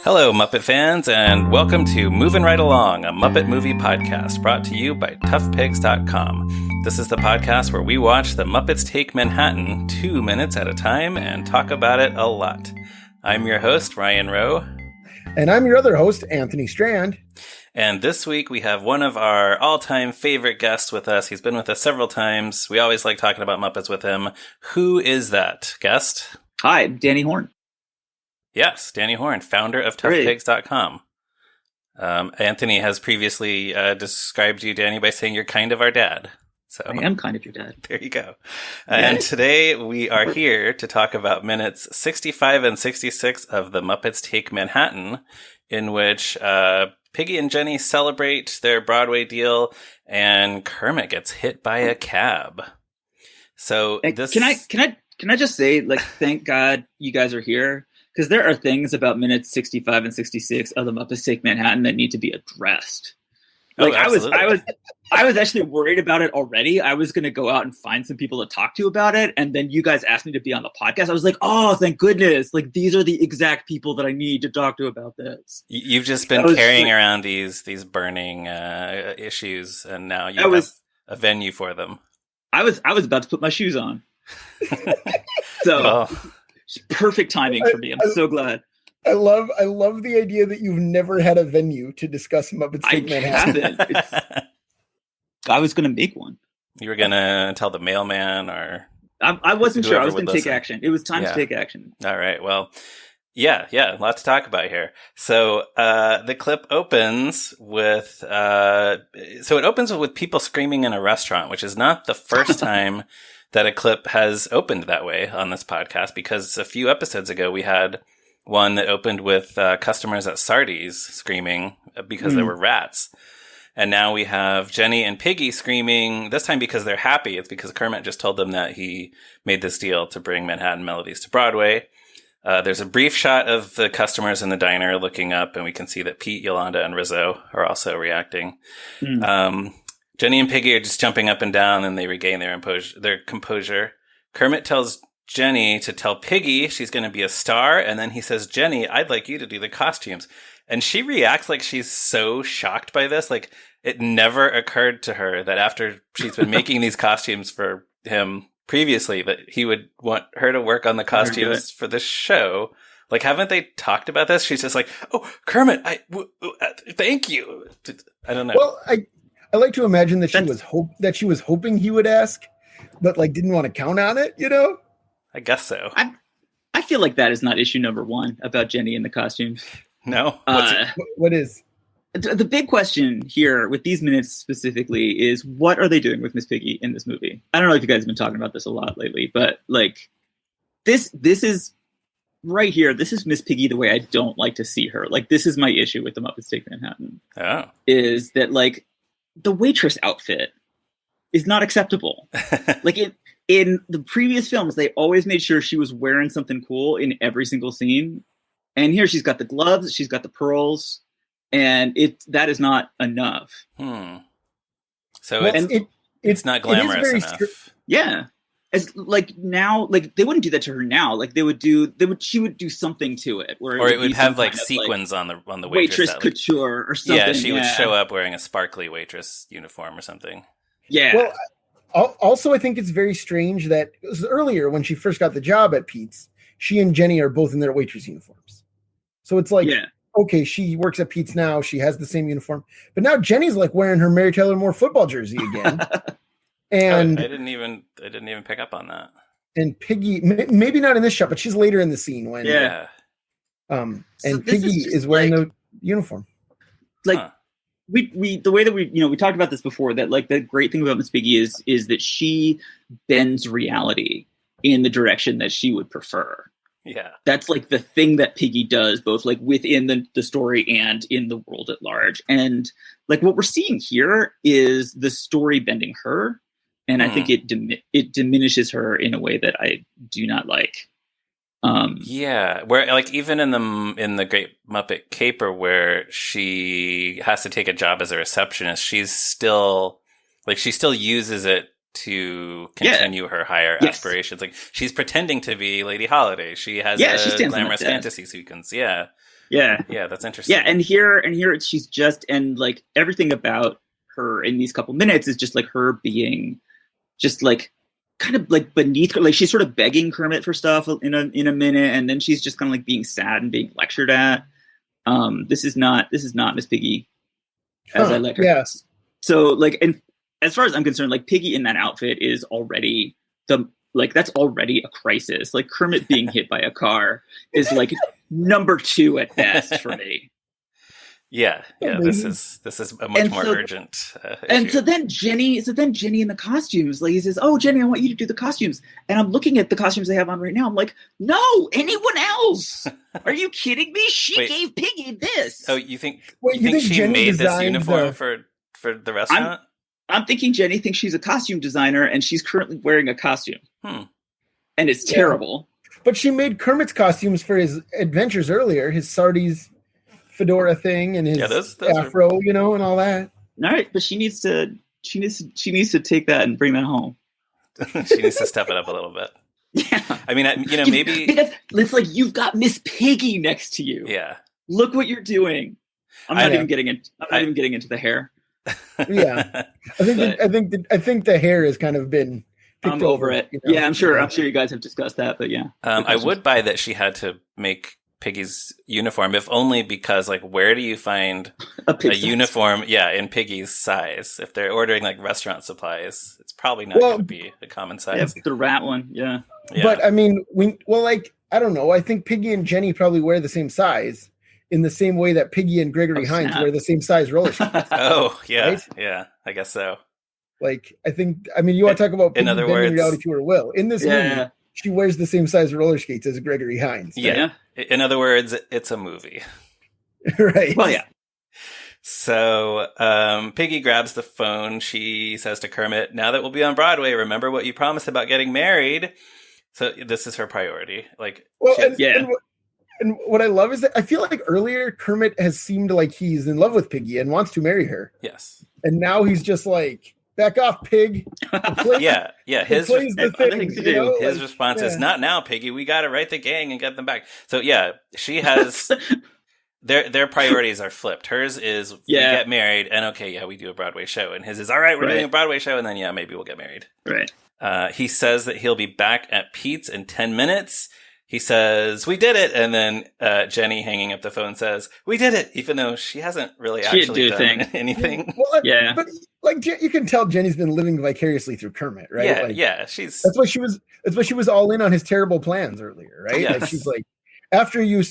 Hello, Muppet fans, and welcome to Moving Right Along, a Muppet movie podcast brought to you by toughpigs.com. This is the podcast where we watch The Muppets Take Manhattan 2 minutes at a time and talk about it a lot. I'm your host, Ryan Rowe. And I'm your other host, Anthony Strand. And this week we have one of our all-time favorite guests with us. He's been with us several times. We always like talking about Muppets with him. Who is that guest? Hi, Danny Horn. Yes, Danny Horn, founder of toughpigs.com. Anthony has previously described you, Danny, by saying you're kind of our dad. So I am kind of your dad. There you go. And today we are here to talk about minutes 65 and 66 of The Muppets Take Manhattan, in which Piggy and Jenny celebrate their Broadway deal, and Kermit gets hit by a cab. So this can I just say, like, thank God you guys are here. Because there are things about minutes 65 and 66 of The Muppets Take Manhattan that need to be addressed. Like, I was actually worried about it already. I was going to go out and find some people to talk to about it, and then you guys asked me to be on the podcast. I was like, oh, thank goodness! Like, these are the exact people that I need to talk to about this. You've just been carrying around these burning issues, and now you have a venue for them. I was about to put my shoes on, so. Oh. Perfect timing for me. I'm so glad. I love the idea that you've never had a venue to discuss Muppets Take Manhattan. I was going to make one. You were going to tell the mailman, or I wasn't sure. I was going to take action. It was time to take action. All right. Well, yeah, lots to talk about here. So the clip opens with people screaming in a restaurant, which is not the first time that a clip has opened that way on this podcast, because a few episodes ago we had one that opened with customers at Sardi's screaming because there were rats. And now we have Jenny and Piggy screaming, this time because they're happy. It's because Kermit just told them that he made this deal to bring Manhattan Melodies to Broadway. There's a brief shot of the customers in the diner looking up, and we can see that Pete, Yolanda, and Rizzo are also reacting. Jenny and Piggy are just jumping up and down, and they regain their composure. Kermit tells Jenny to tell Piggy she's going to be a star, and then he says, Jenny, I'd like you to do the costumes. And she reacts like she's so shocked by this. Like, it never occurred to her that after she's been making these costumes for him previously, that he would want her to work on the costumes for this show. Like, haven't they talked about this? She's just like, oh, Kermit, thank you. I don't know. Well, I like to imagine that she was hoping he would ask, but like didn't want to count on it, you know? I guess so. I feel like that is not issue number one about Jenny and the costumes. No. What is? The big question here with these minutes specifically is, what are they doing with Miss Piggy in this movie? I don't know if you guys have been talking about this a lot lately, but like this is right here. This is Miss Piggy the way I don't like to see her. Like, this is my issue with the Muppets Take Manhattan. Oh. Is that, like, the waitress outfit is not acceptable. Like, in the previous films, they always made sure she was wearing something cool in every single scene. And here she's got the gloves, she's got the pearls, and that is not enough. So it's not glamorous enough. Yeah. As like now, like they wouldn't do that to her now. Like she would do something to it, or it would have like sequins on the waitress couture or something. Yeah, she would show up wearing a sparkly waitress uniform or something. Yeah. Well, also I think it's very strange that earlier when she first got the job at Pete's, she and Jenny are both in their waitress uniforms. So it's like, okay, she works at Pete's now. She has the same uniform, but now Jenny's like wearing her Mary Tyler Moore football jersey again. And I didn't even pick up on that. And Piggy, maybe not in this shot, but she's later in the scene when and Piggy is wearing the uniform. Like we the way that we talked about this before, that like the great thing about Miss Piggy is that she bends reality in the direction that she would prefer. Yeah. That's like the thing that Piggy does, both like within the story and in the world at large. And like what we're seeing here is the story bending her. And I think it diminishes her in a way that I do not like. Where like even in the Great Muppet Caper, where she has to take a job as a receptionist, she still uses it to continue her higher aspirations. Like she's pretending to be Lady Holiday. She has a glamorous fantasy sequence. Yeah. Yeah. Yeah, that's interesting. Yeah, and here she's just, and like everything about her in these couple minutes is just like her being just like kind of like beneath her. Like she's sort of begging Kermit for stuff in a minute, and then she's just kind of like being sad and being lectured at. This is not Miss Piggy as I like her. Yes. So like, and as far as I'm concerned, like Piggy in that outfit is already that's already a crisis. Like Kermit being hit by a car is like number 2 at best for me. Yeah. This is a much more urgent issue. And so then Jenny in the costumes, like he says, "Oh, Jenny, I want you to do the costumes." And I'm looking at the costumes they have on right now. I'm like, "No, anyone else? Are you kidding me? She gave Piggy this." Oh, you think she Jenny made this uniform for the restaurant? I'm thinking Jenny thinks she's a costume designer, and she's currently wearing a costume. And it's terrible. But she made Kermit's costumes for his adventures earlier, his Sardi's fedora thing and his afro, and all that. All right, but she needs to take that and bring that home. She needs to step it up a little bit. Yeah. I mean, maybe because it's like you've got Miss Piggy next to you. Yeah. Look what you're doing. I'm not even getting into the hair. Yeah. I think the hair has kind of been picked over it. Yeah, I'm sure you guys have discussed that, but yeah. I would buy that she had to make Piggy's uniform, if only because, like, where do you find a uniform? Yeah, in Piggy's size. If they're ordering like restaurant supplies, it's probably not going to be a common size. Yeah, the rat one, yeah. But I mean, I don't know. I think Piggy and Jenny probably wear the same size, in the same way that Piggy and Gregory Hines wear the same size roller skates. Oh yeah, right? Yeah, I guess so. Like, you want to talk about Piggy in other words, reality to her will. In this movie, she wears the same size roller skates as Gregory Hines. Yeah. In other words, it's a movie. Right. Well, yeah. So Piggy grabs the phone. She says to Kermit, "Now that we'll be on Broadway, remember what you promised about getting married." So this is her priority. Like, and what I love is that I feel like earlier Kermit has seemed like he's in love with Piggy and wants to marry her. Yes. And now he's just like, "Back off, pig." Yeah. His his response is, "Not now, Piggy. We got to write the gang and get them back." So yeah, she has their priorities are flipped. Hers is we get married and we do a Broadway show, and his is all right, we're doing a Broadway show, and then maybe we'll get married. Right. He says that he'll be back at Pete's in 10 minutes. He says, "We did it." And then Jenny, hanging up the phone, says, "We did it," even though she hasn't really actually done anything. Well, but like you can tell Jenny's been living vicariously through Kermit, right? She's that's why she was all in on his terrible plans earlier, right? Yes. Like she's like, after you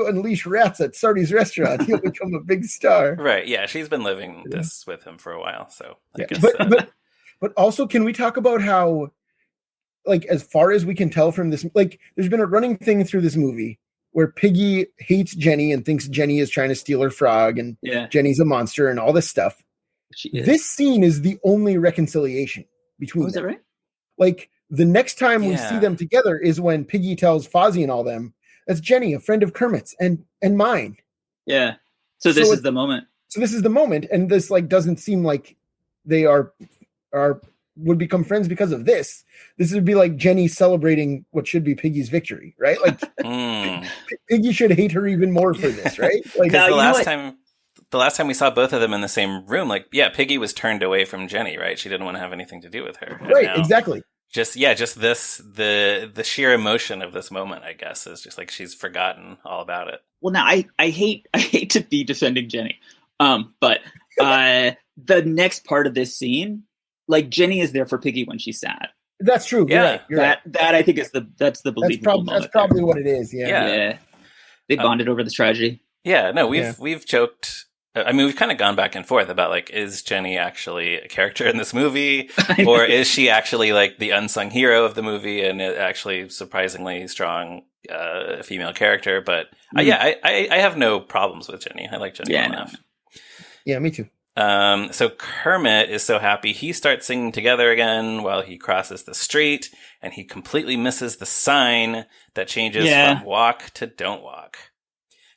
unleash rats at Sardi's restaurant, you'll become a big star. Right. Yeah. She's been living this with him for a while. So I guess, but also, can we talk about how, like, as far as we can tell from this, like, there's been a running thing through this movie where Piggy hates Jenny and thinks Jenny is trying to steal her frog, and Jenny's a monster and all this stuff. This scene is the only reconciliation between them. Is that right? Like, the next time we see them together is when Piggy tells Fozzie and all them, "That's Jenny, a friend of Kermit's and mine." Yeah. So this is the moment. So this is the moment, and this like doesn't seem like they would become friends because of this. This would be like Jenny celebrating what should be Piggy's victory, right? Like Piggy should hate her even more for this, right? Like the last time we saw both of them in the same room, like, Piggy was turned away from Jenny, right? She didn't want to have anything to do with her. Right, exactly. Just this, the sheer emotion of this moment, I guess, is just like she's forgotten all about it. Well, now I hate to be defending Jenny, but the next part of this scene, like, Jenny is there for Piggy when she's sad. That's true. Yeah, you're right. That I think is the believable moment. That's probably what it is. Yeah. They bonded over this tragedy. Yeah, no, we've joked. I mean, we've kind of gone back and forth about, like, is Jenny actually a character in this movie, or is she actually like the unsung hero of the movie and actually surprisingly strong female character? But I have no problems with Jenny. I like Jenny well enough. Yeah, me too. So Kermit is so happy he starts singing Together Again while he crosses the street, and he completely misses the sign that changes from walk to don't walk.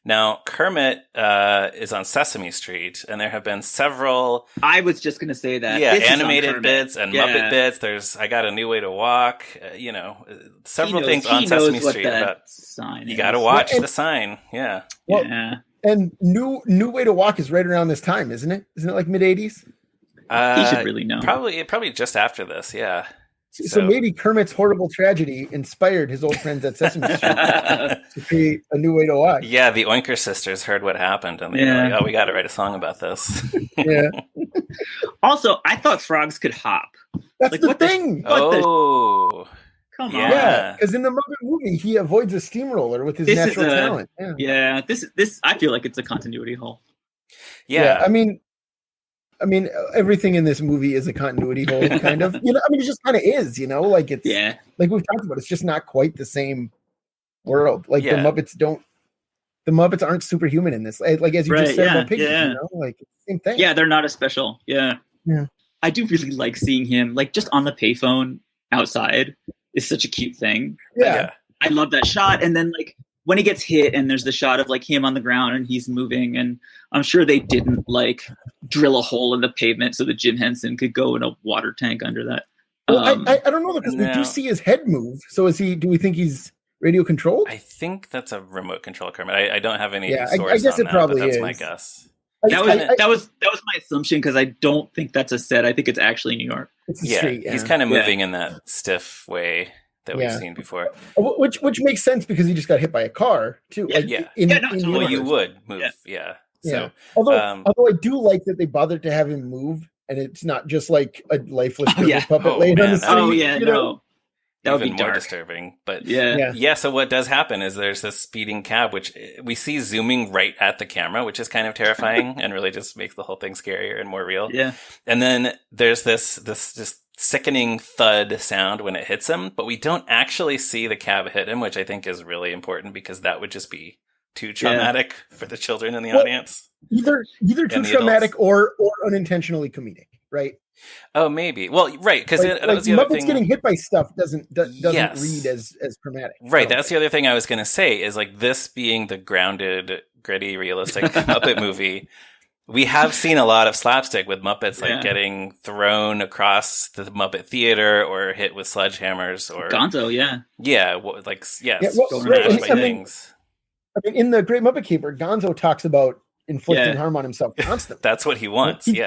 Now, Kermit is on Sesame Street, and there have been several... I was just going to say that. Yeah, animated bits and Muppet bits. There's I Got a New Way to Walk, several things on Sesame Street about... Sign you got to watch the sign, yeah. Well, and New Way to Walk is right around this time, isn't it? Isn't it like mid-'80s? He should really know. Probably just after this, yeah. So maybe Kermit's horrible tragedy inspired his old friends at Sesame Street to create A New Way to Walk. Yeah, the Oinker sisters heard what happened, and they were like, "Oh, we got to write a song about this." Yeah. Also, I thought frogs could hop. That's the thing. Come on. Yeah, because in the Muppet movie, he avoids a steamroller with his natural talent. Yeah, this I feel like it's a continuity hole. Yeah, I mean, everything in this movie is a continuity hole, kind of. It just kind of is. Like it's like we've talked about. It's just not quite the same world. Like the Muppets aren't superhuman in this. Like as you just said about Piggy, like it's the same thing. Yeah, they're not as special. Yeah. I do really like seeing him like just on the payphone outside. Is such a cute thing. Yeah, I love that shot. And then like when he gets hit, and there's the shot of like him on the ground and he's moving, and I'm sure they didn't like drill a hole in the pavement so that Jim Henson could go in a water tank under that. Well, I don't know, because we do see his head move. So do we think he's radio controlled? I think that's a remote control, Kermit. I don't have any source I guess on it that, probably but that's is. my guess. That was my assumption, because I don't think that's a set. I think it's actually New York. It's a street, he's kind of moving in that stiff way that we've seen before. Which makes sense, because he just got hit by a car too. Like, well, you would move. So, although I do like that they bothered to have him move, and it's not just like a lifeless puppet laid on the street. That would be more dark. disturbing. But so what does happen is there's this speeding cab, which we see zooming right at the camera, which is kind of terrifying and really just makes the whole thing scarier and more real. Yeah. And then there's this just sickening thud sound when it hits him, but we don't actually see the cab hit him, which I think is really important, because that would just be too traumatic for the children in the audience. Either too traumatic or unintentionally comedic, right? Oh, maybe. Well, right, because that was the Muppets other thing. Getting hit by stuff doesn't read as traumatic. Right, that's the other thing I was going to say, is like this being the grounded, gritty, realistic Muppet movie. We have seen a lot of slapstick with Muppets, like getting thrown across the Muppet Theater or hit with sledgehammers or Gonzo, smashed by things. I mean, in the Great Muppet Caper, Gonzo talks about inflicting harm on himself constantly. That's what he wants. He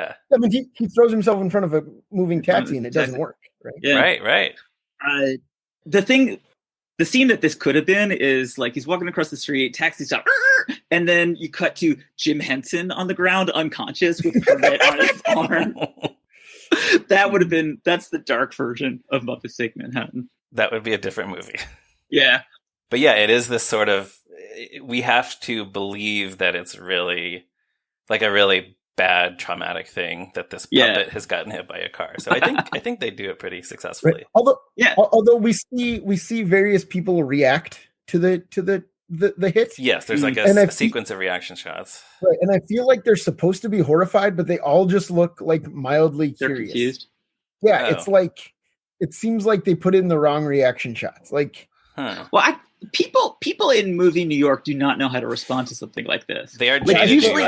throws himself in front of a moving taxi and it doesn't work. Right. Yeah. Right. The scene that this could have been is like he's walking across the street, taxi stop, and then you cut to Jim Henson on the ground, unconscious, with Kermit on his arm. That would have been. That's the dark version of Muppets Take Manhattan. That would be a different movie. Yeah. But yeah, it is this sort of. We have to believe that it's really like a really bad traumatic thing that this puppet has gotten hit by a car. So I think they do it pretty successfully. Right. Although we see various people react to the hits. Yes, there's like a sequence of reaction shots. Right, and I feel like they're supposed to be horrified, but they all just look like mildly curious. They're confused. Yeah, it's like it seems like they put in the wrong reaction shots. Like, well, people in movie New York do not know how to respond to something like this. They are usually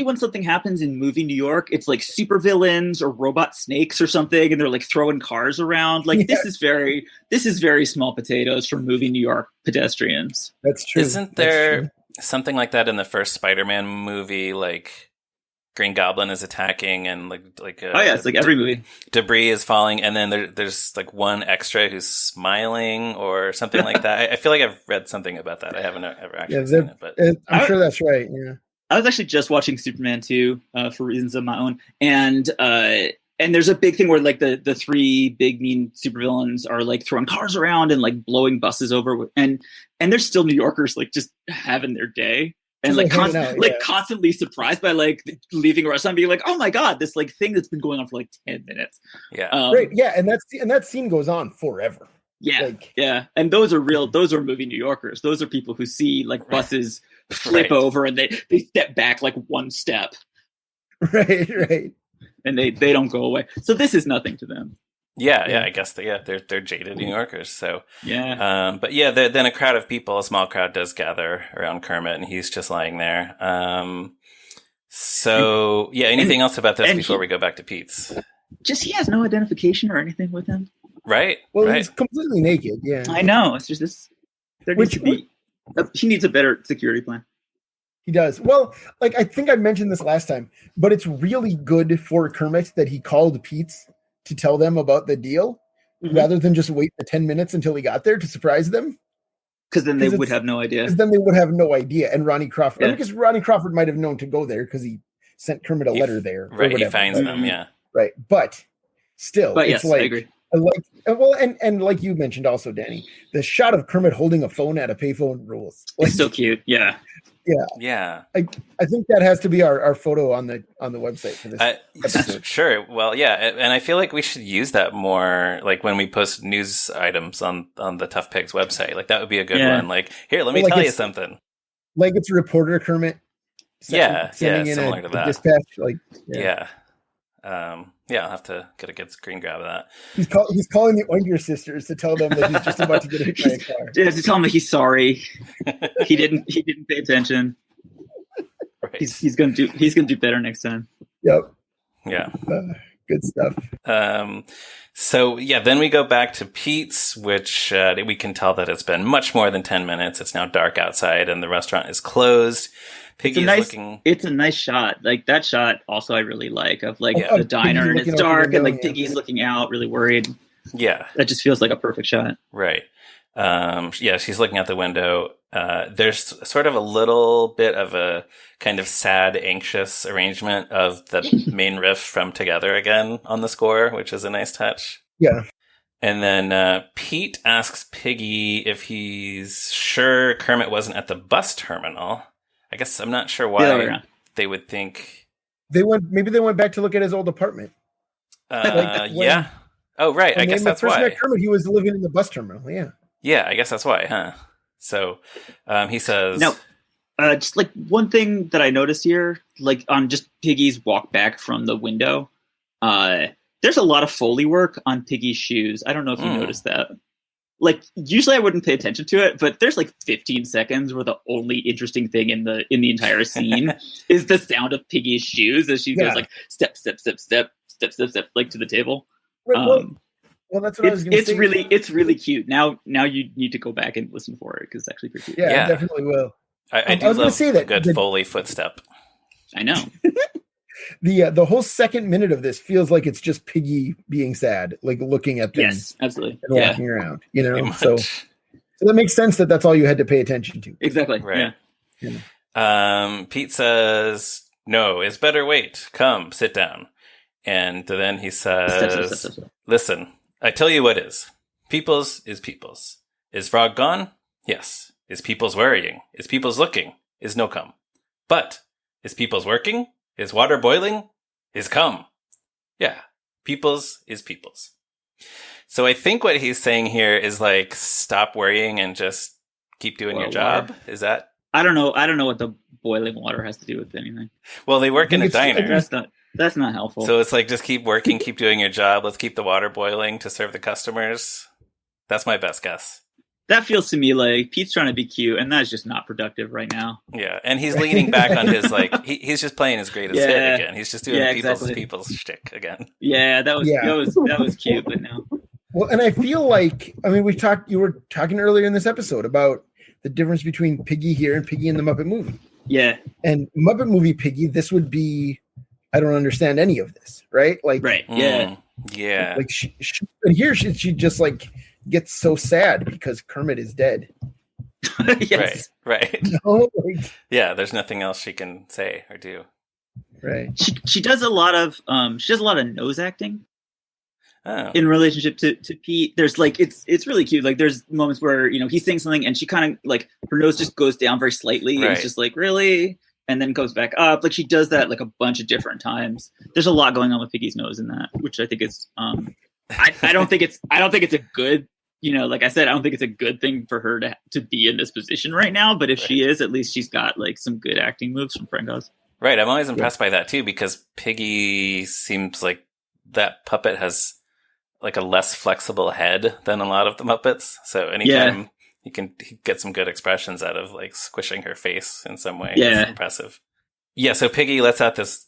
when something happens in movie New York, it's like supervillains or robot snakes or something, and they're like throwing cars around. Like this is very small potatoes for movie New York pedestrians. That's true. Isn't there something like that in the first Spider-Man movie? Like Green Goblin is attacking, and it's like every movie. Debris is falling, and then there's like one extra who's smiling or something like that. I feel like I've read something about that. I haven't ever actually seen it, but I'm sure that's right. Yeah, I was actually just watching Superman 2 for reasons of my own, and there's a big thing where like the three big mean supervillains are like throwing cars around and like blowing buses over, and there's still New Yorkers like just having their day. And constantly surprised by like leaving a restaurant, being like, "Oh my god, this like thing that's been going on for like 10 minutes." Yeah, right. Yeah, and that scene goes on forever. Yeah, and those are movie New Yorkers. Those are people who see like buses flip over and they step back like one step. Right. And they don't go away. So this is nothing to them. Yeah, I guess they're jaded New Yorkers. So yeah, but yeah, then a crowd of people, a small crowd, does gather around Kermit, and he's just lying there. So yeah, anything else about this before we go back to Pete's? Just he has no identification or anything with him. Right. Well, he's completely naked. Yeah, I know. It's just this. He needs a better security plan. He does. Well, like I think I mentioned this last time, but it's really good for Kermit that he called Pete's to tell them about the deal rather than just wait the 10 minutes until he got there to surprise them. Because then they would have no idea. Because then they would have no idea. And Ronnie Crawford, because Ronnie Crawford might have known to go there because he sent Kermit a letter there. Right, he finds them, yeah. Right, but still, it's I agree. And like you mentioned also, Danny, the shot of Kermit holding a phone at a payphone rules. Like, it's so cute. Yeah. I think that has to be our photo on the website for this episode. Sure. Well, yeah, and I feel like we should use that more, like when we post news items on the Tough Pigs website. Like that would be a good one. Like, here, let me tell you something. Like it's a reporter Kermit. Sending in similar to that. Dispatch. I'll have to get a good screen grab of that. He's calling the Unger sisters to tell them that he's just about to get hit by a car. Yeah, to tell him that he's sorry. he didn't pay attention. Right. He's gonna do better next time. Yep. Yeah. Good stuff. So yeah, then we go back to Pete's, which we can tell that it's been much more than 10 minutes. It's now dark outside and the restaurant is closed. Piggy is looking. It's a nice shot. Like that shot also I really like of like the diner and it's dark and like Piggy's looking out, really worried. Yeah. That just feels like a perfect shot. Right. She's looking out the window. There's sort of a little bit of a kind of sad, anxious arrangement of the main riff from Together Again on the score, which is a nice touch. Yeah. And then Pete asks Piggy if he's sure Kermit wasn't at the bus terminal. I guess I'm not sure why they would think maybe they went back to look at his old apartment. Yeah. Oh, right. I guess that's why. Met Kermit, he was living in the bus terminal. Yeah. Yeah, I guess that's why, huh? So he says... No, just like one thing that I noticed here, like on just Piggy's walk back from the window, there's a lot of Foley work on Piggy's shoes. I don't know if you noticed that. Like usually I wouldn't pay attention to it, but there's like 15 seconds where the only interesting thing in the entire scene is the sound of Piggy's shoes as she goes like step, step, step, step, step, step, step, like to the table. Well, that's what I was going to say. It's really cute. Now you need to go back and listen for it because it's actually pretty cute. Yeah, I definitely will. I do love a good Foley footstep. I know. The whole second minute of this feels like it's just Piggy being sad, like looking at things. Yes, absolutely. And walking around, So that makes sense that that's all you had to pay attention to. Exactly. Right. Yeah. Pete says, "No, it's better wait. Come, sit down." And then he says, "Listen, I tell you what is. People's is people's. Is Frog gone? Yes. Is people's worrying? Is people's looking? Is no come. But is people's working? Is water boiling? Is come. Yeah. People's is people's." So I think what he's saying here is like, stop worrying and just keep doing your job. Water. Is that? I don't know. I don't know what the boiling water has to do with anything. Well, they work in a diner. That's not helpful. So it's like, just keep working, keep doing your job. Let's keep the water boiling to serve the customers. That's my best guess. That feels to me like Pete's trying to be cute, and that's just not productive right now. Yeah, and he's leaning back on his, like, he's just playing his greatest hit again. He's just doing people's shtick again. Yeah, that was cute, but no. Well, and I feel like, I mean, you were talking earlier in this episode about the difference between Piggy here and Piggy in the Muppet movie. Yeah. And Muppet movie Piggy, this would be, I don't understand any of this, right? Like, right. Yeah. Yeah. Like and here she just like gets so sad because Kermit is dead. Yes. Right. Yeah, there's nothing else she can say or do. Right. She does a lot of nose acting. Oh. In relationship to Pete. There's like it's really cute. Like there's moments where, he's saying something and she kind of like her nose just goes down very slightly and it's just like, really? And then goes back up. Like she does that like a bunch of different times. There's a lot going on with Piggy's nose in that, which I think is I don't think it's a good, like I said, I don't think it's a good thing for her to be in this position right now. But if she is, at least she's got like some good acting moves from Frank Oz. Right. I'm always impressed by that too, because Piggy seems like that puppet has like a less flexible head than a lot of the Muppets. So anytime he can get some good expressions out of like squishing her face in some way. Yeah. It's impressive. Yeah, so Piggy lets out this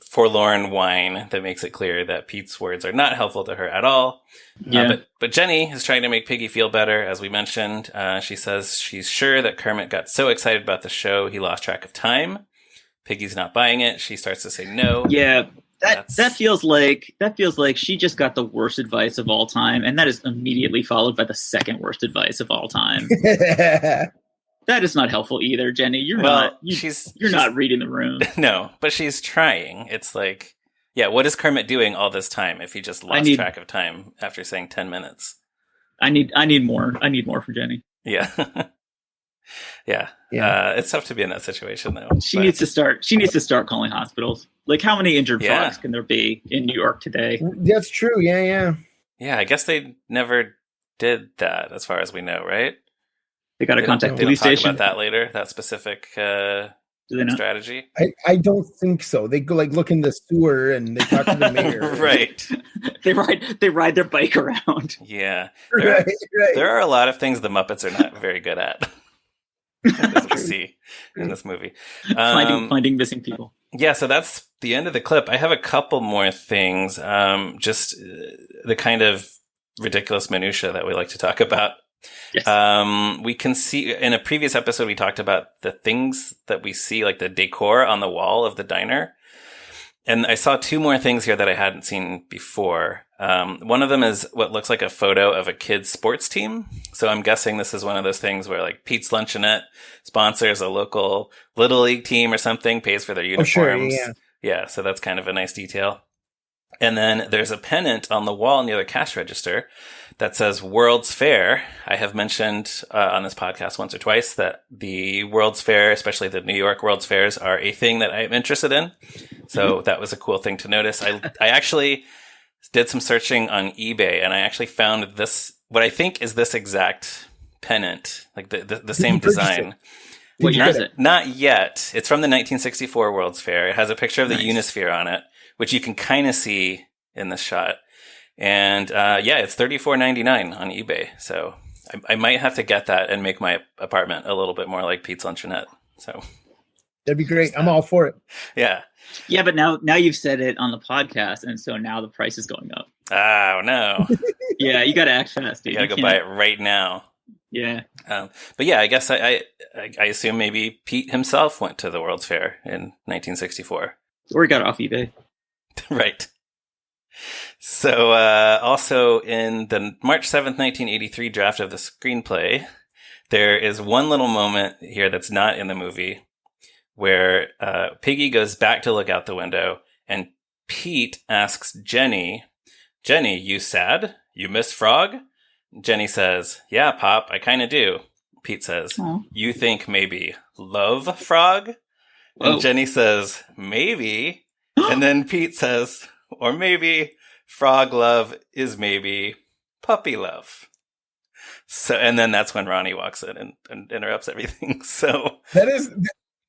forlorn whine that makes it clear that Pete's words are not helpful to her at all. Yeah. But Jenny is trying to make Piggy feel better, as we mentioned. She says she's sure that Kermit got so excited about the show he lost track of time. Piggy's not buying it. She starts to say no. Yeah, that feels like she just got the worst advice of all time, and that is immediately followed by the second worst advice of all time. That is not helpful either, Jenny. You're not reading the room. No, but she's trying. It's like, yeah, what is Kermit doing all this time if he just lost track of time after saying 10 minutes? I need more. I need more from Jenny. Yeah. Yeah. It's tough to be in that situation though. She needs to start calling hospitals. Like, how many injured frogs can there be in New York today? That's true. Yeah. Yeah, I guess they never did that as far as we know, right? They got to contact the police station. Talk about that later, that specific strategy. I don't think so. They go like look in the sewer and they talk to the mayor. Right. They ride their bike around. Yeah. Right. There are a lot of things the Muppets are not very good at. As we see in this movie. Finding missing people. Yeah, so that's the end of the clip. I have a couple more things. Just the kind of ridiculous minutia that we like to talk about. Yes. We can see in a previous episode, we talked about the things that we see, like the decor on the wall of the diner. And I saw two more things here that I hadn't seen before. One of them is what looks like a photo of a kid's sports team. So I'm guessing this is one of those things where like Pete's Luncheonette sponsors a local Little League team or something, pays for their uniforms. Oh, sure, yeah. So that's kind of a nice detail. And then there's a pennant on the wall near the cash register that says World's Fair. I have mentioned on this podcast once or twice that the World's Fair, especially the New York World's Fairs, are a thing that I'm interested in. So that was a cool thing to notice. I actually did some searching on eBay, and I actually found this, what I think is this exact pennant, like the same design. What year is it? Not yet. It's from the 1964 World's Fair. It has a picture of the Unisphere on it, which you can kind of see in this shot. And it's $34.99 on eBay. So I might have to get that and make my apartment a little bit more like Pete's Luncheonette. So that'd be great. I'm all for it. Yeah. Yeah, but now you've said it on the podcast, and so now the price is going up. Oh, no. Yeah, you got to act fast, dude. You got to go buy it right now. Yeah. But yeah, I guess I assume maybe Pete himself went to the World's Fair in 1964. Or he got it off eBay. Right. So also in the March 7th, 1983 draft of the screenplay, there is one little moment here that's not in the movie where Piggy goes back to look out the window and Pete asks Jenny, you sad? You miss Frog? Jenny says, yeah, Pop, I kind of do. Pete says, Aww. You think maybe love Frog? Whoa. And Jenny says, maybe. And then Pete says, or maybe frog love is maybe puppy love. So, and then that's when Ronnie walks in and interrupts everything. So that is,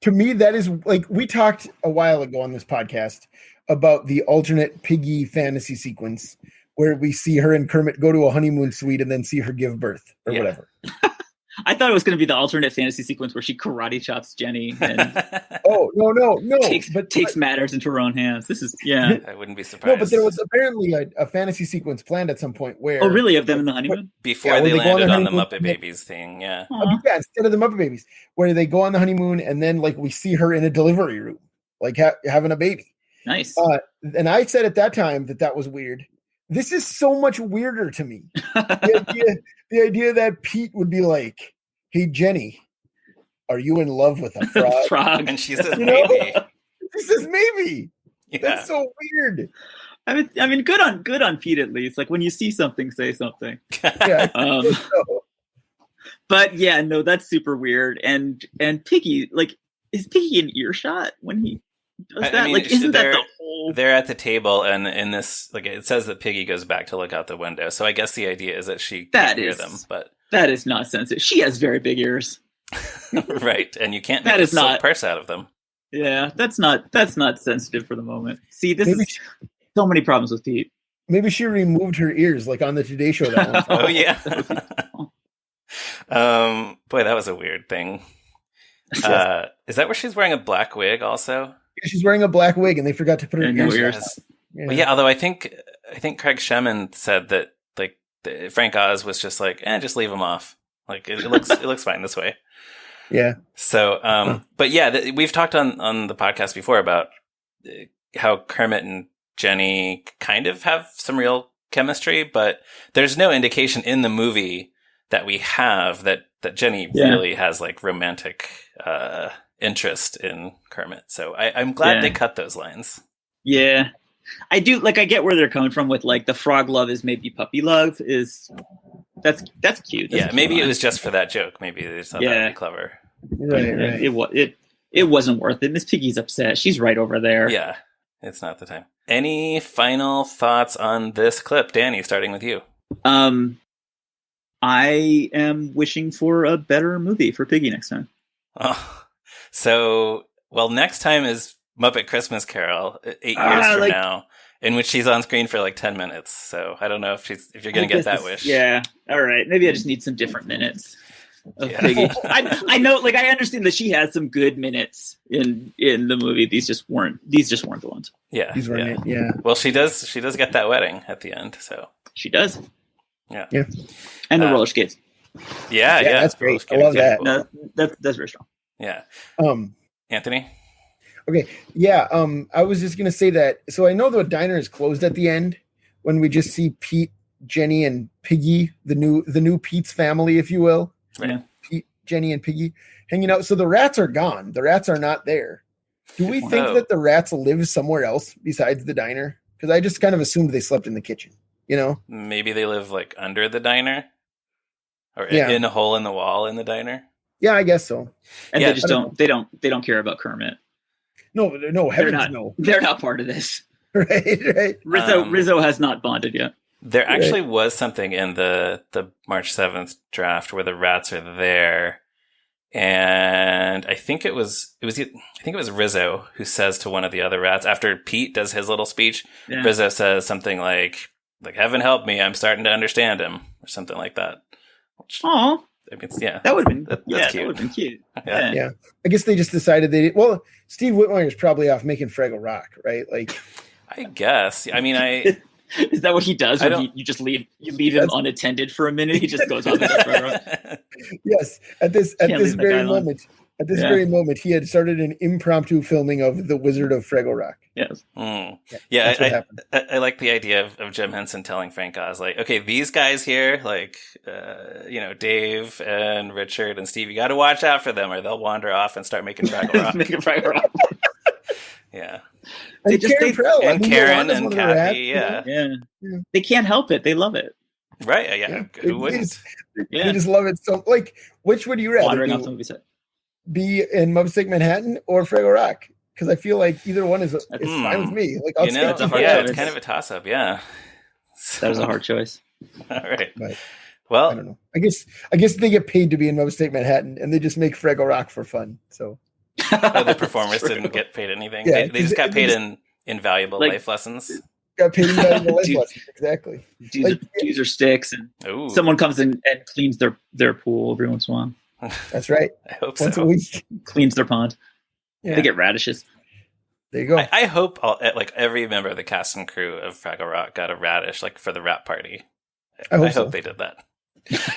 to me, that is like, we talked a while ago on this podcast about the alternate Piggy fantasy sequence where we see her and Kermit go to a honeymoon suite and then see her give birth or whatever. I thought it was going to be the alternate fantasy sequence where she karate chops Jenny and no, takes matters into her own hands. This is I wouldn't be surprised. No, but there was apparently a fantasy sequence planned at some point where really, of them in the honeymoon before they landed on the Muppet Babies thing. Yeah, instead of the Muppet Babies, where they go on the honeymoon and then like we see her in a delivery room, like having a baby. Nice. And I said at that time that was weird. This is so much weirder to me. The idea that Pete would be like, hey, Jenny, are you in love with a frog? And she says, maybe. She says, maybe. Yeah. That's so weird. I mean, good on Pete, at least. Like, when you see something, say something. Yeah. But yeah, no, that's super weird. And Piggy, like, is Piggy in earshot when he does that? I mean, like, isn't that the whole... They're at the table, and in this, like, it says that Piggy goes back to look out the window. So I guess the idea is that she can't hear them. But that is not sensitive. She has very big ears. Right, and you can't make a silk purse out of them. Yeah, that's not sensitive for the moment. See, this is so many problems with Pete. Maybe she removed her ears, like on the Today Show. That one. Oh yeah. Boy, that was a weird thing. Is that where she's wearing a black wig also? She's wearing a black wig, and they forgot to put her ears. Yeah. Well, yeah, although I think Craig Shemin said that like Frank Oz was just like, just leave him off. Like it looks fine this way. Yeah. So, but yeah, we've talked on the podcast before about how Kermit and Jenny kind of have some real chemistry, but there's no indication in the movie that we have that Jenny really has like romantic interest in Kermit. So I'm glad they cut those lines. Yeah. I do, like, I get where they're coming from with like the frog love is maybe puppy love that's cute. That's maybe line. It was just for that joke. Maybe they just thought that'd be clever. Right. It wasn't worth it. Miss Piggy's upset. She's right over there. Yeah. It's not the time. Any final thoughts on this clip? Danny, starting with you. I am wishing for a better movie for Piggy next time. Oh, so, next time is Muppet Christmas Carol, 8 years from now, in which she's on screen for like 10 minutes. So I don't know if you're going to get that wish. Yeah. All right. Maybe I just need some different minutes of Piggy. I know, like, I understand that she has some good minutes in the movie. These just weren't the ones. Yeah. These weren't. Yeah. Well, she does get that wedding at the end. So she does. Yeah. Yeah. And the roller skates. Yeah. That's great. I love that. Cool. That's very strong. Yeah. Anthony? Okay. Yeah. I was just gonna say that. So I know the diner is closed at the end when we just see Pete, Jenny, and Piggy, the new Pete's family, if you will. Right. Pete, Jenny, and Piggy hanging out. So the rats are gone. The rats are not there. Do we think that the rats live somewhere else besides the diner? Because I just kind of assumed they slept in the kitchen. You know, maybe they live like under the diner, or in a hole in the wall in the diner. Yeah, I guess so. And they just don't care about Kermit. No, heavens no. They're not part of this. Right. Rizzo has not bonded yet. There actually was something in the March 7th draft where the rats are there, and I think it was Rizzo who says to one of the other rats after Pete does his little speech. Yeah. Rizzo says something like "Heaven help me, I'm starting to understand him," or something like that. Oh, I mean, yeah, that would have been that's cute. That would have been cute. Yeah. I guess they just decided they did. Well, Steve Whitmire's probably off making Fraggle Rock, right? Like, I guess. I mean, is that what he does? When you just leave him unattended for a minute? He just goes off. Yes, at this very moment. At this very moment, he had started an impromptu filming of The Wizard of Fraggle Rock. Yes. Yeah, I like the idea of Jim Henson telling Frank Oz, like, okay, these guys here, like, Dave and Richard and Steve, you got to watch out for them or they'll wander off and start making Fraggle Rock. Yeah. And Karen and Kathy, yeah. They can't help it. They love it. Right, yeah. Who wouldn't? They just love it so. Like, which would you rather wandering off the movie set? Be in Muppets Take Manhattan or Fraggle Rock? Because I feel like either one is fine with me. Like, it's it's kind of a toss up. Yeah, that was a hard choice. All right. But, well, I don't know. I guess they get paid to be in Muppets Take Manhattan, and they just make Fraggle Rock for fun. So the performers didn't get paid anything. Yeah, they just got paid in invaluable life lessons. Got paid invaluable life lessons. Exactly. Dudes or sticks, and someone comes in and cleans their pool every once in a while. That's right. I hope once a week. Cleans their pond. Yeah. They get radishes. There you go. I hope every member of the cast and crew of Fraggle Rock got a radish, like for the wrap party. I hope they did that.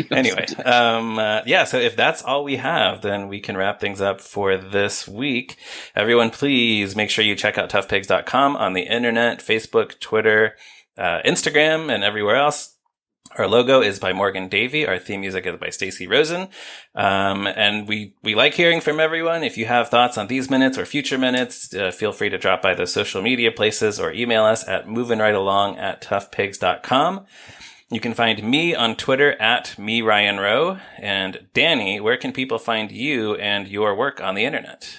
Anyway, so if that's all we have, then we can wrap things up for this week. Everyone, please make sure you check out toughpigs.com on the internet, Facebook, Twitter, Instagram, and everywhere else. Our logo is by Morgan Davy. Our theme music is by Stacey Rosen. And we like hearing from everyone. If you have thoughts on these minutes or future minutes, feel free to drop by those social media places or email us at movinrightalong@toughpigs.com. You can find me on Twitter at @MeRyanRowe. And Danny, where can people find you and your work on the internet?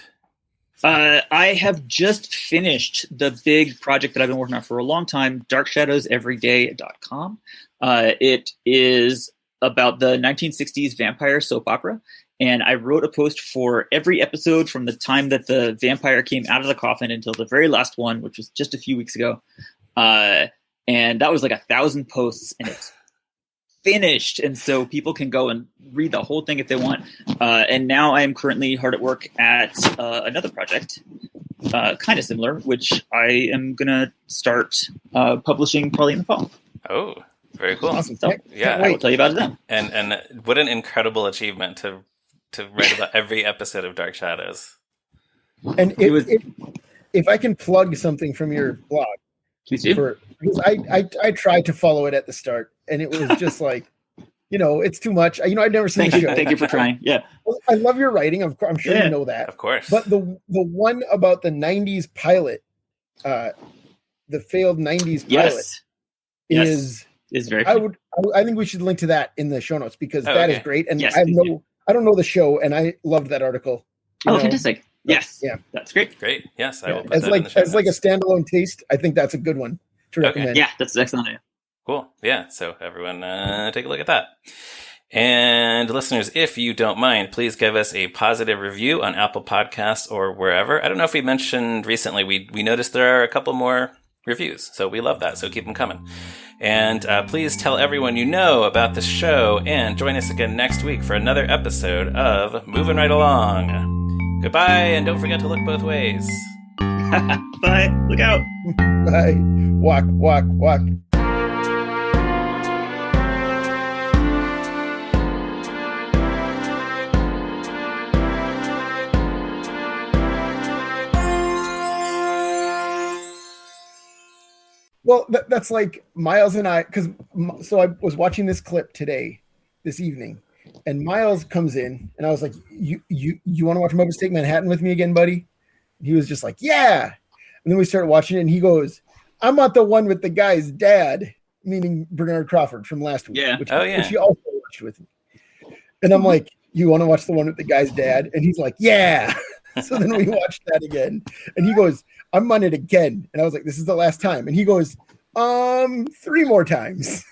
I have just finished the big project that I've been working on for a long time, darkshadowseveryday.com. It is about the 1960s vampire soap opera. And I wrote a post for every episode from the time that the vampire came out of the coffin until the very last one, which was just a few weeks ago. and that was like 1,000 posts, and it's finished, and so people can go and read the whole thing if they want. And now I am currently hard at work at another project, kind of similar, which I am gonna start publishing probably in the fall. Oh, very cool! Awesome. So yeah, I will tell you about it then. And what an incredible achievement to write about every episode of Dark Shadows. And if I can plug something from your blog, please do. Because I tried to follow it at the start, and it was just like, it's too much. I've never seen the show. Thank you for trying. Yeah, I love your writing. I'm sure you know that. Of course. But the one about the '90s pilot, the failed '90s pilot, is very. I think we should link to that in the show notes because that is great. And I don't know the show, and I loved that article. Fantastic! Yes, yeah, that's great. Great. Yes, I will put as that like in the show as like a notes. standalone taste. I think that's a good one to recommend. Yeah, that's an excellent idea. Cool. Yeah. So everyone, take a look at that. And listeners, if you don't mind, please give us a positive review on Apple Podcasts or wherever. I don't know if we mentioned recently, we noticed there are a couple more reviews. So we love that. So keep them coming. And please tell everyone you know about the show and join us again next week for another episode of Moving Right Along. Goodbye, and don't forget to look both ways. Bye. Look out. Bye. Walk, walk, walk. Well, that's like Miles and I, so I was watching this clip this evening, and Miles comes in, and I was like, you want to watch Muppets Take Manhattan with me again, buddy? And he was just like, yeah. And then we started watching it, and he goes, I'm not the one with the guy's dad, meaning Bernard Crawford from last week, which he also watched with me. And I'm like, you want to watch the one with the guy's dad? And he's like, yeah. So then we watched that again, and he goes, I'm on it again. And I was like, this is the last time. And he goes, 3 more times.